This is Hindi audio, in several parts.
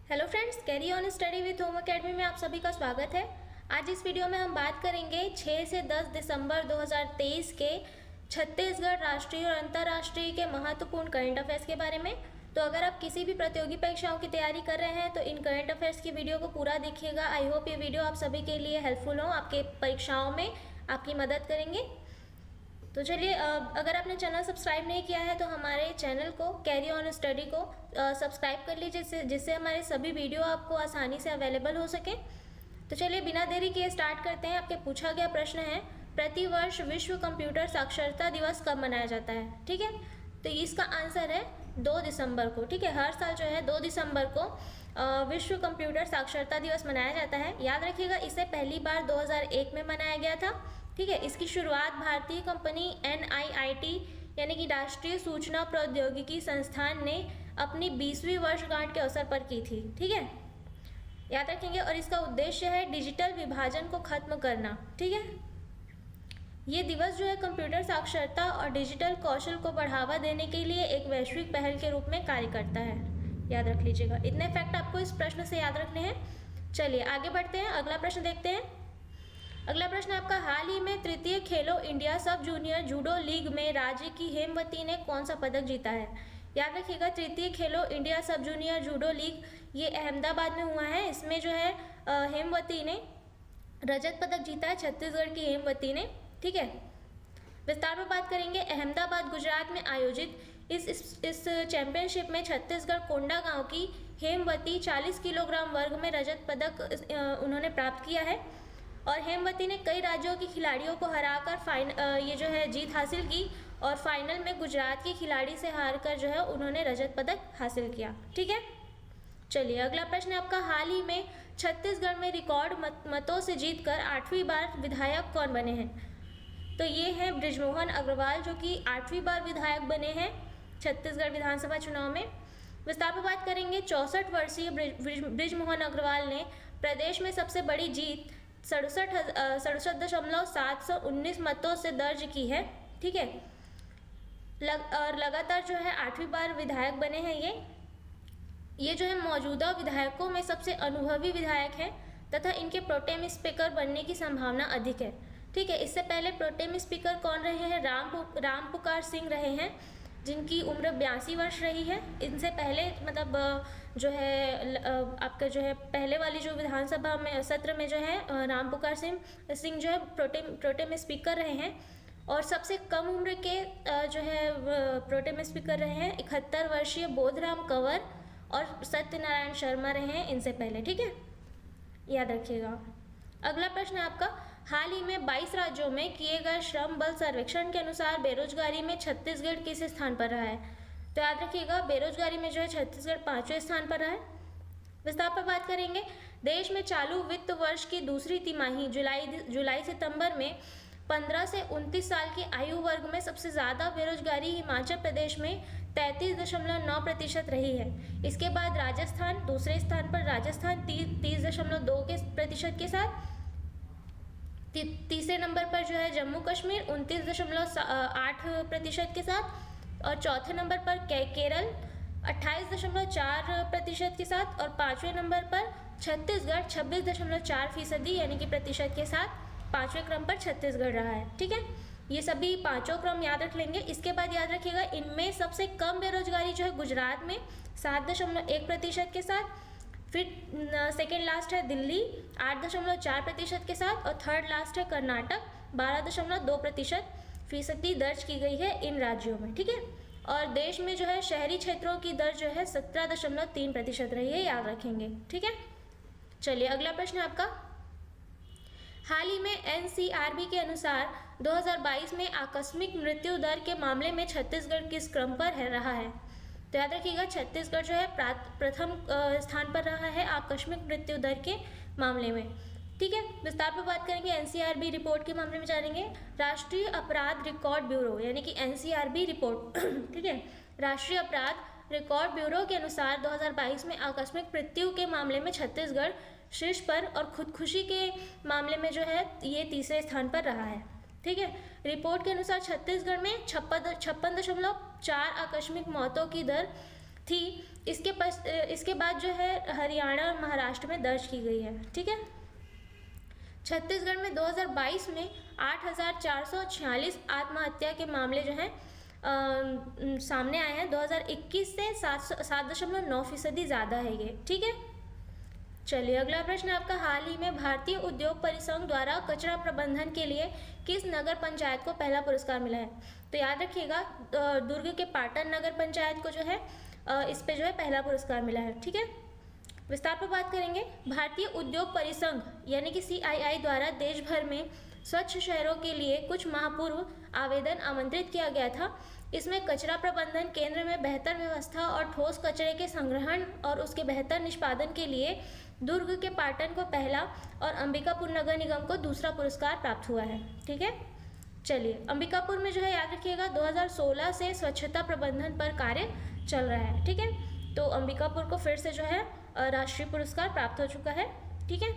Hello friends, carry on study with home academy में आप सभी का स्वागत है। आज इस वीडियो में हम बात करेंगे 6 से 10 दिसंबर 2023 के छत्तीसगढ़ राष्ट्रीय और अंतर्राष्ट्रीय के महत्वपूर्ण करंट अफेयर्स के बारे में। तो अगर आप किसी भी प्रतियोगी परीक्षाओं की तैयारी कर रहे हैं तो इन करंट अफेयर्स की वीडियो को पूरा देखिएगा। आई होप ये वीडियो आप सभी के लिए हेल्पफुल हो, आपके परीक्षाओं में आपकी मदद करेंगे। तो चलिए, अगर आपने चैनल सब्सक्राइब नहीं किया है तो हमारे चैनल को कैरी ऑन स्टडी को सब्सक्राइब कर लीजिए, जिससे हमारे सभी वीडियो आपको आसानी से अवेलेबल हो सके। तो चलिए बिना देरी किए स्टार्ट करते हैं। आपके पूछा गया प्रश्न है, प्रतिवर्ष विश्व कंप्यूटर साक्षरता दिवस कब मनाया जाता है? ठीक है, तो इसका आंसर है 2 दिसंबर को। ठीक है, हर साल जो है 2 दिसंबर को विश्व कंप्यूटर साक्षरता दिवस मनाया जाता है। याद रखिएगा, इसे पहली बार 2001 में मनाया गया था। ठीक है, इसकी शुरुआत भारतीय कंपनी NIIT यानी कि राष्ट्रीय सूचना प्रौद्योगिकी संस्थान ने अपनी 20वीं वर्षगांठ के अवसर पर की थी। ठीक है, याद रखेंगे। और इसका उद्देश्य है डिजिटल विभाजन को खत्म करना। ठीक है, ये दिवस जो है कंप्यूटर साक्षरता और डिजिटल कौशल को बढ़ावा देने के लिए एक वैश्विक पहल के रूप में कार्य करता है। याद रख लीजिएगा, इतने फैक्ट आपको इस प्रश्न से याद रखने हैं। चलिए आगे बढ़ते हैं, अगला प्रश्न देखते हैं। अगला प्रश्न आपका, हाल ही में तृतीय खेलो इंडिया सब जूनियर जूडो लीग में राज्य की हेमवती ने कौन सा पदक जीता है? याद रखिएगा, तृतीय खेलो इंडिया सब जूनियर जूडो लीग ये अहमदाबाद में हुआ है। इसमें जो है हेमवती ने रजत पदक जीता है, छत्तीसगढ़ की हेमवती ने। ठीक है, विस्तार में बात करेंगे। अहमदाबाद गुजरात में आयोजित इस चैंपियनशिप में छत्तीसगढ़ कोंडा गांव की हेमवती 40 किलोग्राम वर्ग में रजत पदक उन्होंने प्राप्त किया है। और हेमवती ने कई राज्यों के खिलाड़ियों को हराकर ये जो है जीत हासिल की और फाइनल में गुजरात के खिलाड़ी से हारकर जो है उन्होंने रजत पदक हासिल किया। ठीक है, चलिए अगला प्रश्न आपका, हाल ही में छत्तीसगढ़ में रिकॉर्ड मतों से जीतकर 8वीं बार विधायक कौन बने हैं? तो ये हैं बृजमोहन अग्रवाल, जो कि 8वीं बार विधायक बने हैं छत्तीसगढ़ विधानसभा चुनाव में। विस्तार पर बात करेंगे। 64 वर्षीय बृजमोहन अग्रवाल ने प्रदेश में सबसे बड़ी जीत 67,719 मतों से दर्ज की है। ठीक है, और लगातार जो है 8वीं बार विधायक बने हैं ये जो है मौजूदा विधायकों में सबसे अनुभवी विधायक हैं तथा इनके प्रोटेम स्पीकर बनने की संभावना अधिक है। ठीक है, इससे पहले प्रोटेम स्पीकर कौन रहे हैं? राम पुकार सिंह रहे हैं, जिनकी उम्र 82 वर्ष रही है। इनसे पहले मतलब जो है आपका जो है पहले वाली जो विधानसभा में सत्र में जो है राम पुकार सिंह जो है प्रोटेम स्पीकर रहे हैं। और सबसे कम उम्र के जो है प्रोटेम स्पीकर रहे हैं 71 वर्षीय बोधराम कंवर और सत्यनारायण शर्मा रहे हैं इनसे पहले। ठीक है, याद रखिएगा। अगला प्रश्न आपका, हाल ही में 22 राज्यों में किए गए श्रम बल सर्वेक्षण के अनुसार बेरोजगारी में छत्तीसगढ़ किस स्थान पर रहा है? तो याद रखिएगा, बेरोजगारी में जो है छत्तीसगढ़ 5वें स्थान पर रहा है। विस्तार पर बात करेंगे। देश में चालू वित्त वर्ष की दूसरी तिमाही जुलाई सितंबर में 15 से 29 साल की आयु वर्ग में सबसे ज़्यादा बेरोजगारी हिमाचल प्रदेश में 33.9% रही है। इसके बाद राजस्थान दूसरे स्थान पर, राजस्थान 30.2% के साथ। तीसरे नंबर पर जो है जम्मू कश्मीर 29.8% के साथ। और चौथे नंबर पर केरल 28.4% के साथ। और 5वें नंबर पर छत्तीसगढ़ 26.4% यानी कि प्रतिशत के साथ 5वें क्रम पर छत्तीसगढ़ रहा है। ठीक है, ये सभी पांचों क्रम याद रख लेंगे। इसके बाद याद रखिएगा, इनमें सबसे कम बेरोजगारी जो है गुजरात में 7.1% के साथ। फिर सेकेंड लास्ट है दिल्ली 8.4% के साथ। और थर्ड लास्ट है कर्नाटक 12.2% दर्ज की गई है इन राज्यों में। ठीक है, और देश में जो है शहरी क्षेत्रों की दर जो है 17.3% रही है, याद रखेंगे। ठीक है, चलिए अगला प्रश्न आपका, हाल ही में NCRB के अनुसार 2022 में आकस्मिक मृत्यु दर के मामले में छत्तीसगढ़ किस क्रम पर रहा है? तो याद रखिएगा, छत्तीसगढ़ जो है प्रथम स्थान पर रहा है आकस्मिक मृत्यु दर के मामले में। ठीक है, विस्तार पर बात करेंगे। NCRB रिपोर्ट के मामले में जानेंगे। राष्ट्रीय अपराध रिकॉर्ड ब्यूरो यानी कि NCRB रिपोर्ट ठीक है, राष्ट्रीय अपराध रिकॉर्ड ब्यूरो के अनुसार 2022 में आकस्मिक मृत्यु के मामले में छत्तीसगढ़ शीर्ष पर और खुदकुशी के मामले में जो है ये तीसरे स्थान पर रहा है। ठीक है, रिपोर्ट के अनुसार छत्तीसगढ़ में 56.4 आकस्मिक मौतों की दर थी इसके बाद जो है हरियाणा और महाराष्ट्र में दर्ज की गई है। ठीक है। छत्तीसगढ़ में 2022 में 8,446 आत्महत्या के मामले जो हैं सामने आए हैं। 2021 से 7.9% ज़्यादा है ये। ठीक है। चलिए अगला प्रश्न आपका, हाल ही में भारतीय उद्योग परिसंघ द्वारा कचरा प्रबंधन के लिए किस नगर पंचायत को पहला पुरस्कार मिला है? तो याद रखिएगा दुर्ग के पाटन नगर पंचायत को जो है इस पे जो है पहला पुरस्कार मिला है। ठीक है। विस्तार पर बात करेंगे। भारतीय उद्योग परिसंघ यानी कि CII द्वारा देश भर में स्वच्छ शहरों के लिए कुछ माह पूर्व आवेदन आमंत्रित किया गया था। इसमें कचरा प्रबंधन केंद्र में बेहतर व्यवस्था और ठोस कचरे के संग्रहण और उसके बेहतर निष्पादन के लिए दुर्ग के पाटन को पहला और अंबिकापुर नगर निगम को दूसरा पुरस्कार प्राप्त हुआ है। ठीक है। चलिए अंबिकापुर में जो है याद रखिएगा 2016 से स्वच्छता प्रबंधन पर कार्य चल रहा है। ठीक है। तो अंबिकापुर को फिर से जो है राष्ट्रीय पुरस्कार प्राप्त हो चुका है। ठीक है।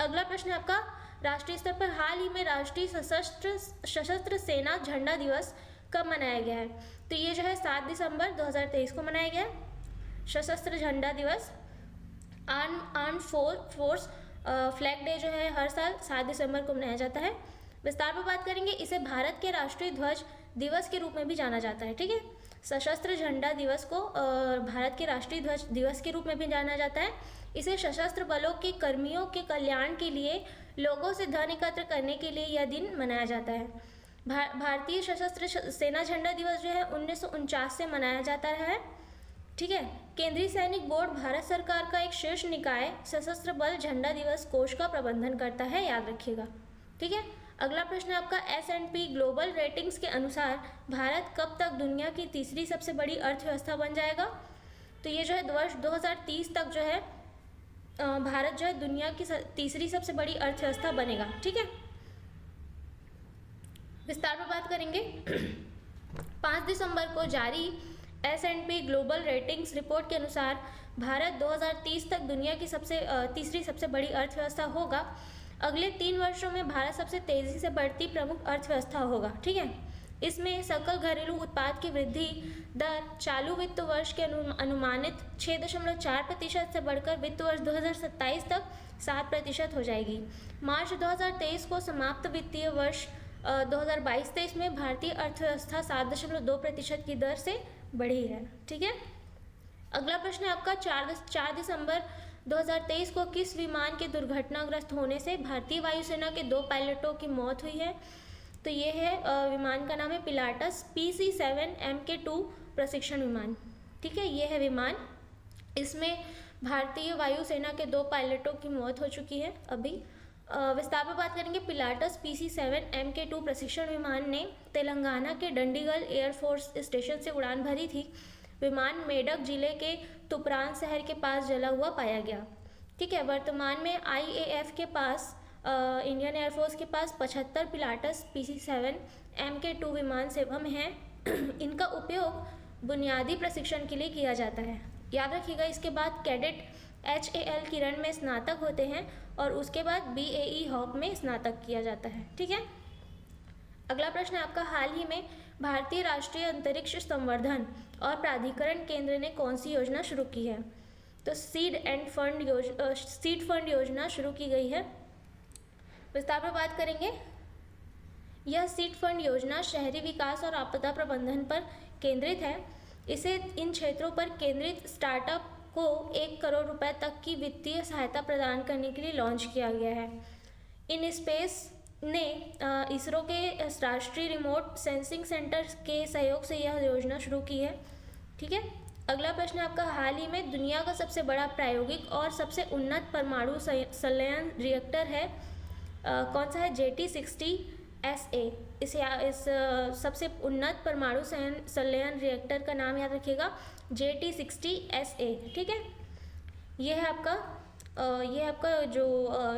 अगला प्रश्न है आपका, राष्ट्रीय स्तर पर हाल ही में राष्ट्रीय सशस्त्र सेना झंडा दिवस कब मनाया गया है? तो ये जो है 7 दिसंबर 2023 को मनाया गया है सशस्त्र झंडा दिवस। आर्म फोर्स फ्लैग डे जो है हर साल 7 दिसंबर को मनाया जाता है। विस्तार पर बात करेंगे। इसे भारत के राष्ट्रीय ध्वज दिवस के रूप में भी जाना जाता है। ठीक है। सशस्त्र झंडा दिवस को भारत के राष्ट्रीय ध्वज दिवस के रूप में भी जाना जाता है। इसे सशस्त्र बलों के कर्मियों के कल्याण के लिए लोगों से धन एकत्र करने के लिए यह दिन मनाया जाता है। भारतीय सशस्त्र सेना झंडा दिवस जो है 1949 से मनाया जाता है। ठीक है। केंद्रीय सैनिक बोर्ड भारत सरकार का एक शीर्ष निकाय सशस्त्र बल झंडा दिवस कोष का प्रबंधन करता है, याद रखिएगा। ठीक है। अगला प्रश्न है आपका, S&P ग्लोबल रेटिंग्स के अनुसार भारत कब तक दुनिया की तीसरी सबसे बड़ी अर्थव्यवस्था बन जाएगा? तो ये जो है वर्ष 2030 तक जो है भारत जो है दुनिया की तीसरी सबसे बड़ी अर्थव्यवस्था बनेगा। ठीक है। विस्तार पर बात करेंगे। 5 दिसंबर को जारी S&P ग्लोबल रेटिंग्स रिपोर्ट के अनुसार भारत 2030 तक दुनिया की तीसरी सबसे बड़ी अर्थव्यवस्था होगा। अगले 3 वर्षों में भारत सबसे तेज़ी से बढ़ती प्रमुख अर्थव्यवस्था होगा। ठीक है। इसमें सकल घरेलू उत्पाद की वृद्धि दर चालू वित्त वर्ष के अनुमानित 6.4% से बढ़कर वित्त वर्ष 2027 तक 7% हो जाएगी। मार्च 2023 को समाप्त वित्तीय वर्ष 2022-23 में भारतीय अर्थव्यवस्था 7.2% की दर से बढ़ी है। ठीक है। अगला प्रश्न है आपका, 4 दिसंबर 2023 को किस विमान के दुर्घटनाग्रस्त होने से भारतीय वायुसेना के 2 पायलटों की मौत हुई है? तो ये है विमान का नाम है पिलाटस PC-7 MK2 प्रशिक्षण विमान। ठीक है। ये है विमान, इसमें भारतीय वायुसेना के 2 पायलटों की मौत हो चुकी है अभी। विस्तार पर बात करेंगे। पिलाटस PC-7 MK2 प्रशिक्षण विमान ने तेलंगाना के डंडीगल एयरफोर्स स्टेशन से उड़ान भरी थी। विमान मेडक जिले के तुपरान शहर के पास जला हुआ पाया गया। ठीक है। वर्तमान में IAF के पास इंडियन एयरफोर्स के पास 75 पिलाटस PC-7 MK2 विमान सेवा में हैं। इनका उपयोग बुनियादी प्रशिक्षण के लिए किया जाता है। याद रखिएगा, इसके बाद कैडेट HAL किरण में स्नातक होते हैं और उसके बाद BAE हॉक में स्नातक किया जाता है। ठीक है। अगला प्रश्न है आपका, हाल ही में भारतीय राष्ट्रीय अंतरिक्ष संवर्धन और प्राधिकरण केंद्र ने कौन सी योजना शुरू की है? तो सीड फंड योजना शुरू की गई है। विस्तार पर बात करेंगे। यह सीड फंड योजना शहरी विकास और आपदा प्रबंधन पर केंद्रित है। इसे इन क्षेत्रों पर केंद्रित स्टार्टअप को 1 करोड़ रुपए तक की वित्तीय सहायता प्रदान करने के लिए लॉन्च किया गया है। इन स्पेस ने इसरो के राष्ट्रीय रिमोट सेंसिंग सेंटर के सहयोग से यह योजना शुरू की है। ठीक है। अगला प्रश्न आपका, हाल ही में दुनिया का सबसे बड़ा प्रायोगिक और सबसे उन्नत परमाणु संलयन रिएक्टर है कौन सा है? JT60SA। इस सबसे उन्नत परमाणु संलयन रिएक्टर का नाम याद रखिएगा, JT60SA। ठीक है। ये है आपका जो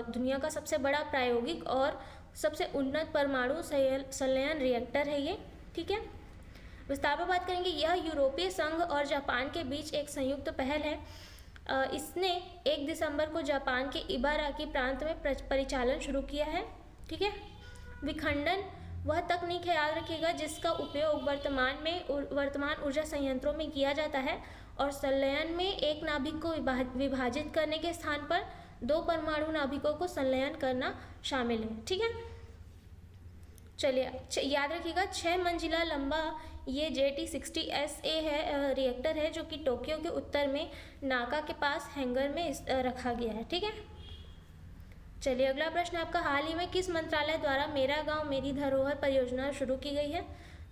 दुनिया का सबसे बड़ा प्रायोगिक और सबसे उन्नत परमाणु संलयन रिएक्टर है ये। ठीक है। विस्तार पर बात करेंगे। यह यूरोपीय संघ और जापान के बीच एक संयुक्त पहल है। इसने 1 दिसंबर को जापान के इबाराकी प्रांत में परिचालन शुरू किया है। ठीक है। विखंडन वह तकनीक है, याद रखिएगा, जिसका उपयोग वर्तमान ऊर्जा संयंत्रों में किया जाता है और संलयन में एक नाभिक को विभाजित करने के स्थान पर 2 परमाणु नाभिकों को संलयन करना शामिल है। ठीक है, चलिए याद रखिएगा 6 मंजिला लंबा ये JT60SA है रिएक्टर है, जो कि टोक्यो के उत्तर में नाका के पास हैंगर में रखा गया है। ठीक है, चलिए अगला प्रश्न आपका, हाल ही में किस मंत्रालय द्वारा मेरा गांव मेरी धरोहर परियोजना शुरू की गई है?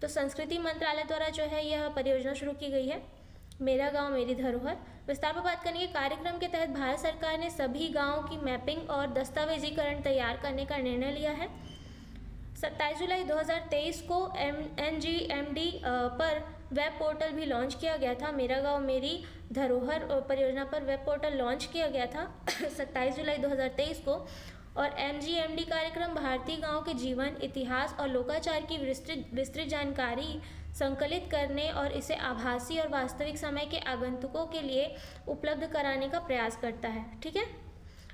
तो संस्कृति मंत्रालय द्वारा जो है यह परियोजना शुरू की गई है, मेरा गांव मेरी धरोहर। विस्तार पर बात करेंगे, कार्यक्रम के तहत भारत सरकार ने सभी गाँवों की मैपिंग और दस्तावेजीकरण तैयार करने का निर्णय लिया है। 27 जुलाई 2023 को NGMD पर वेब पोर्टल भी लॉन्च किया गया था। मेरा गांव मेरी धरोहर परियोजना पर वेब पोर्टल लॉन्च किया गया था 27 जुलाई 2023 को। और NGMD कार्यक्रम भारतीय गांव के जीवन, इतिहास और लोकाचार की विस्तृत जानकारी संकलित करने और इसे आभासी और वास्तविक समय के आगंतुकों के लिए उपलब्ध कराने का प्रयास करता है। ठीक है,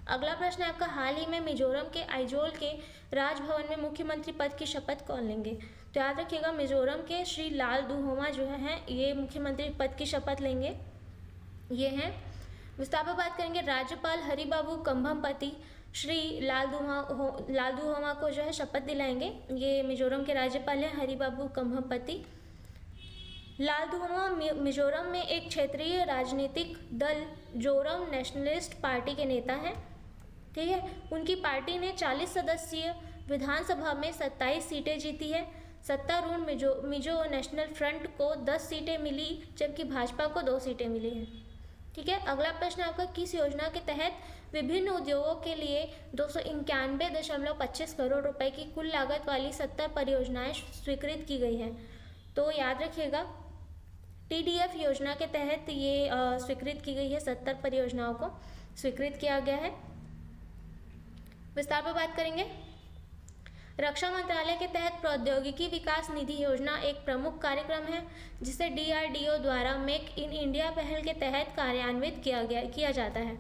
अगला प्रश्न है आपका, हाल ही में मिजोरम के आइजोल के राजभवन में मुख्यमंत्री पद की शपथ कौन लेंगे? तो याद रखिएगा मिजोरम के श्री लालदुहोमा जो है ये मुख्यमंत्री पद की शपथ लेंगे, ये हैं। विस्तार पर बात करेंगे, राज्यपाल हरिबाबू कंभमपति श्री लालदुहोमा को जो है शपथ दिलाएंगे। ये मिजोरम के राज्यपाल हैं हरिबाबू कंभमपति। लालदुहोमा मिजोरम में एक क्षेत्रीय राजनीतिक दल जोरम नेशनलिस्ट पार्टी के नेता हैं। ठीक है, उनकी पार्टी ने 40 सदस्यीय विधानसभा में 27 सीटें जीती है। सत्तारूढ़ मिजो नेशनल फ्रंट को 10 सीटें मिली, जबकि भाजपा को 2 सीटें मिली हैं। ठीक है, अगला प्रश्न आपका, किस योजना के तहत विभिन्न उद्योगों के लिए 291.25 करोड़ रुपए की कुल लागत वाली 70 परियोजनाएं स्वीकृत की गई हैं? तो याद रखिएगा TDF योजना के तहत ये स्वीकृत की गई है, 70 परियोजनाओं को स्वीकृत किया गया है। विस्तार पर बात करेंगे, रक्षा मंत्रालय के तहत प्रौद्योगिकी विकास निधि योजना एक प्रमुख कार्यक्रम है, जिसे DRDO द्वारा मेक इन इंडिया पहल के तहत कार्यान्वित किया जाता है।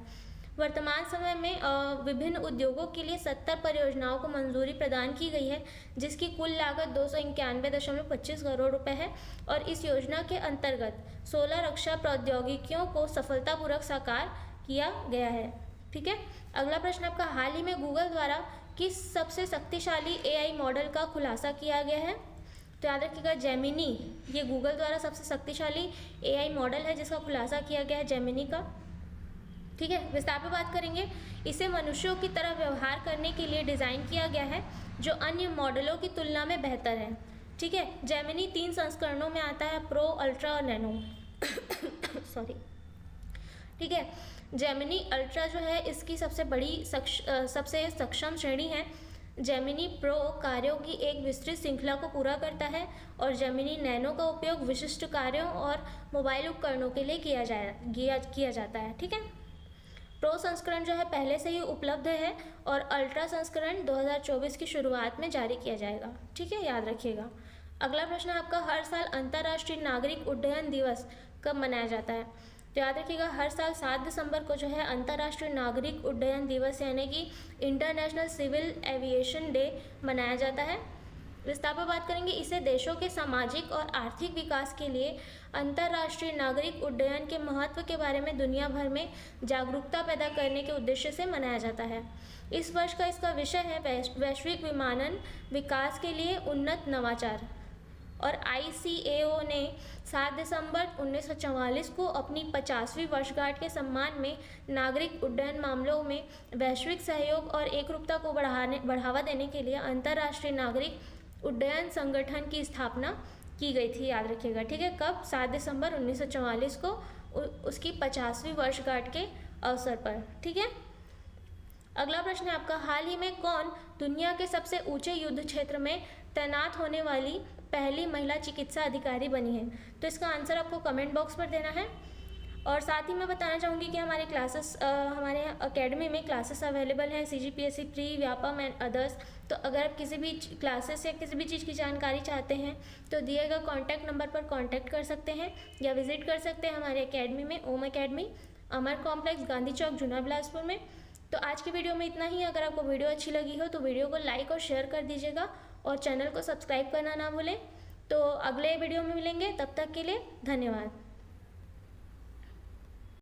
वर्तमान समय में विभिन्न उद्योगों के लिए 70 परियोजनाओं को मंजूरी प्रदान की गई है, जिसकी कुल लागत 291.25 करोड़ रुपए है। और इस योजना के अंतर्गत 16 रक्षा प्रौद्योगिकियों को सफलतापूर्वक साकार किया गया है। ठीक है, अगला प्रश्न आपका, हाल ही में गूगल द्वारा किस सबसे शक्तिशाली AI मॉडल का खुलासा किया गया है? तो याद रखिएगा जेमिनी, ये गूगल द्वारा सबसे शक्तिशाली AI मॉडल है जिसका खुलासा किया गया है जेमिनी का। ठीक है, विस्तार पर बात करेंगे, इसे मनुष्यों की तरह व्यवहार करने के लिए डिज़ाइन किया गया है, जो अन्य मॉडलों की तुलना में बेहतर है। ठीक है, जेमिनी 3 संस्करणों में आता है, प्रो, अल्ट्रा और नैनो। सॉरी। ठीक है, जेमिनी अल्ट्रा जो है इसकी सबसे सक्षम श्रेणी है। जेमिनी प्रो कार्यों की एक विस्तृत श्रृंखला को पूरा करता है और जेमिनी नैनो का उपयोग विशिष्ट कार्यों और मोबाइल उपकरणों के लिए किया जाता है। ठीक है, प्रो संस्करण जो है पहले से ही उपलब्ध है और अल्ट्रा संस्करण 2024 की शुरुआत में जारी किया जाएगा। ठीक है, याद रखिएगा। अगला प्रश्न आपका, हर साल अंतर्राष्ट्रीय नागरिक उड्डयन दिवस कब मनाया जाता है? तो याद रखिएगा हर साल 7 दिसंबर को जो है अंतर्राष्ट्रीय नागरिक उड्डयन दिवस यानी कि इंटरनेशनल सिविल एविएशन डे मनाया जाता है। विस्तार पर बात करेंगे, इसे देशों के सामाजिक और आर्थिक विकास के लिए अंतर्राष्ट्रीय नागरिक उड्डयन के महत्व के बारे में दुनिया भर में जागरूकता पैदा करने के उद्देश्य से मनाया जाता है। इस वर्ष का इसका विषय है वैश्विक विमानन विकास के लिए उन्नत नवाचार। और ICAO ने 7 दिसंबर 1944 को अपनी 50वीं वर्षगांठ के सम्मान में नागरिक उड्डयन मामलों में वैश्विक सहयोग और एकरूपता को बढ़ावा देने के लिए अंतर्राष्ट्रीय नागरिक उड्डयन संगठन की स्थापना की गई थी। याद रखिएगा। ठीक है, कब? 7 दिसंबर 1944 को उसकी 50वीं वर्षगांठ के अवसर पर। ठीक है, अगला प्रश्न है आपका, हाल ही में कौन दुनिया के सबसे ऊंचे युद्ध क्षेत्र में तैनात होने वाली पहली महिला चिकित्सा अधिकारी बनी है? तो इसका आंसर आपको कमेंट बॉक्स पर देना है। और साथ ही मैं बताना चाहूँगी कि हमारे हमारे अकेडमी में क्लासेस अवेलेबल हैं, CGPSC pre, Vyapam and others. तो अगर आप किसी भी क्लासेस या किसी भी चीज़ की जानकारी चाहते हैं तो दिए गए कॉन्टैक्ट नंबर पर कॉन्टैक्ट कर सकते हैं या विजिट कर सकते हैं हमारे अकेडमी में, ओम अकेडमी, अमर कॉम्प्लेक्स, गांधी चौक, जूना बिलासपुर में। तो आज की वीडियो में इतना ही। अगर आपको वीडियो अच्छी लगी हो तो वीडियो को लाइक और शेयर कर दीजिएगा और चैनल को सब्सक्राइब करना ना भूलें। तो अगले वीडियो में मिलेंगे, तब तक के लिए धन्यवाद।